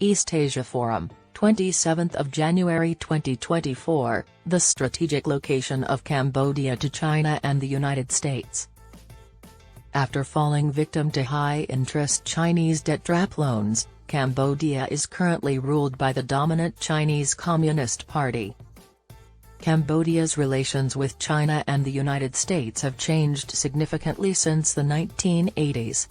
East Asia Forum, 27th of January 2024, the strategic location of Cambodia to China and the United States. After falling victim to high-interest Chinese debt-trap loans, Cambodia is currently ruled by the dominant Chinese Communist Party. Cambodia's relations with China and the United States have changed significantly since the 1980s.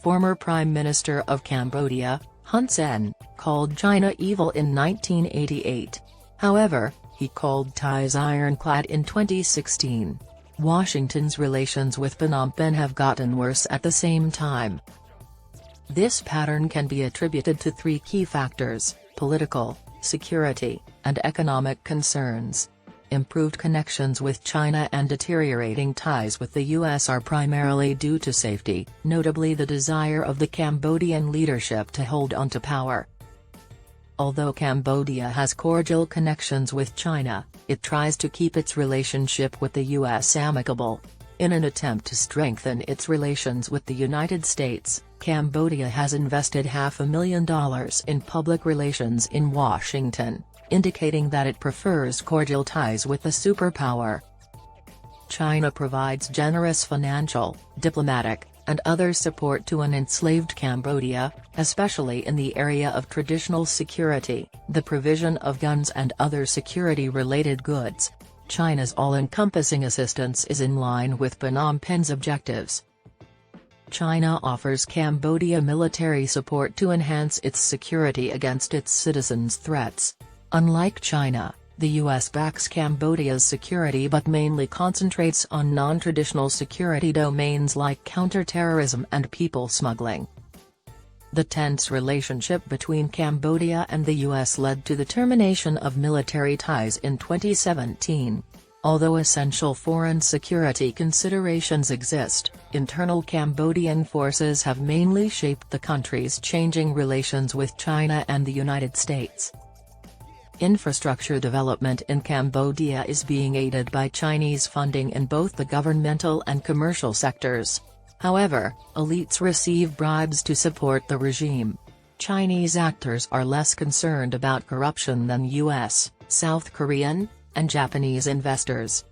Former Prime Minister of Cambodia, Hun Sen, called China evil in 1988. However, he called ties ironclad in 2016. Washington's relations with Phnom Penh have gotten worse at the same time. This pattern can be attributed to three key factors: political, security, and economic concerns. Improved connections with China and deteriorating ties with the U.S. are primarily due to safety, notably the desire of the Cambodian leadership to hold onto power. Although Cambodia has cordial connections with China, it tries to keep its relationship with the U.S. amicable. In an attempt to strengthen its relations with the United States, Cambodia has invested $500,000 in public relations in Washington, indicating that it prefers cordial ties with the superpower. China provides generous financial, diplomatic, and other support to an enslaved Cambodia, especially in the area of traditional security, the provision of guns and other security-related goods. China's all-encompassing assistance is in line with Phnom Penh's objectives. China offers Cambodia military support to enhance its security against its citizens' threats. Unlike China, the U.S. backs Cambodia's security but mainly concentrates on non-traditional security domains like counterterrorism and people smuggling. The tense relationship between Cambodia and the U.S. led to the termination of military ties in 2017. Although essential foreign security considerations exist, internal Cambodian forces have mainly shaped the country's changing relations with China and the United States. Infrastructure development in Cambodia is being aided by Chinese funding in both the governmental and commercial sectors. However, elites receive bribes to support the regime. Chinese actors are less concerned about corruption than U.S., South Korean, and Japanese investors.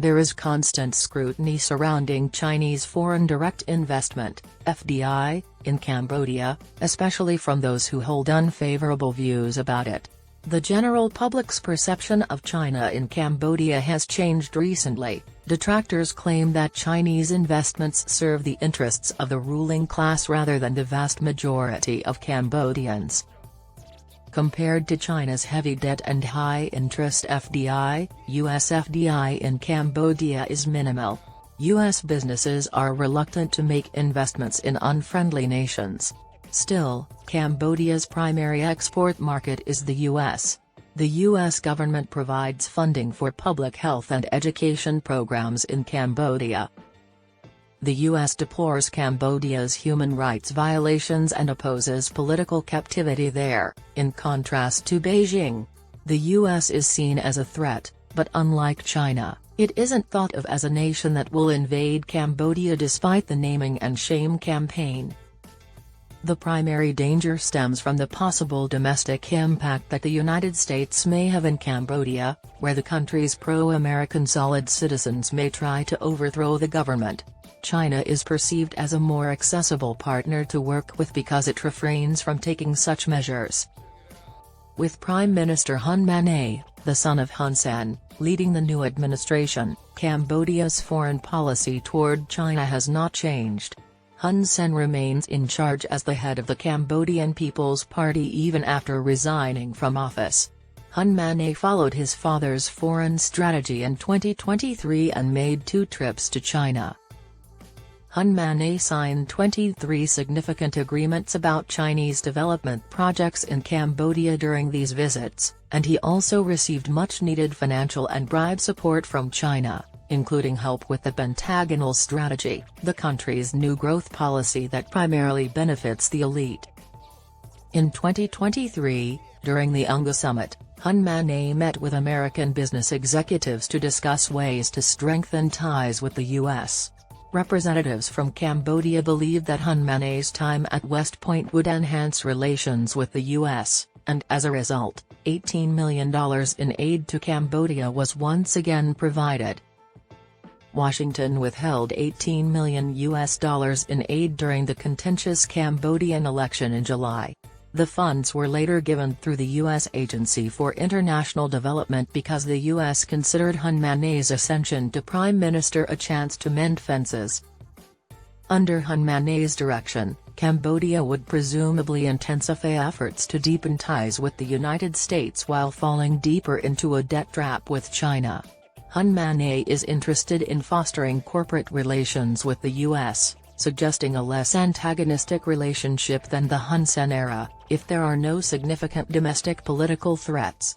There is constant scrutiny surrounding Chinese foreign direct investment, FDI, in Cambodia, especially from those who hold unfavorable views about it. The general public's perception of China in Cambodia has changed recently. Detractors claim that Chinese investments serve the interests of the ruling class rather than the vast majority of Cambodians. Compared to China's heavy debt and high-interest FDI, U.S. FDI in Cambodia is minimal. U.S. businesses are reluctant to make investments in unfriendly nations. Still, Cambodia's primary export market is the U.S. The U.S. government provides funding for public health and education programs in Cambodia. The U.S. deplores Cambodia's human rights violations and opposes political captivity there. In contrast to Beijing, the U.S. is seen as a threat, but unlike China, it isn't thought of as a nation that will invade Cambodia despite the naming and shame campaign. The primary danger stems from the possible domestic impact that the United States may have in Cambodia, where the country's pro-American solid citizens may try to overthrow the government. China is perceived as a more accessible partner to work with because it refrains from taking such measures. With Prime Minister Hun Sen, the son of Hun Sen, leading the new administration, Cambodia's foreign policy toward China has not changed. Hun Sen remains in charge as the head of the Cambodian People's Party even after resigning from office. Hun Sen followed his father's foreign strategy in 2023 and made 2 trips to China. Hun Sen signed 23 significant agreements about Chinese development projects in Cambodia during these visits, and he also received much-needed financial and bribe support from China, including help with the pentagonal strategy, the country's new growth policy that primarily benefits the elite. In 2023, during the UNGA summit, Hun Sen met with American business executives to discuss ways to strengthen ties with the U.S. Representatives from Cambodia believed that Hun Sen's time at West Point would enhance relations with the U.S., and as a result, $18 million in aid to Cambodia was once again provided. Washington withheld $18 million in aid during the contentious Cambodian election in July. The funds were later given through the U.S. Agency for International Development because the U.S. considered Hun Sen's ascension to Prime Minister a chance to mend fences. Under Hun Sen's direction, Cambodia would presumably intensify efforts to deepen ties with the United States while falling deeper into a debt trap with China. Hun Sen is interested in fostering corporate relations with the U.S., suggesting a less antagonistic relationship than the Hun Sen era, if there are no significant domestic political threats.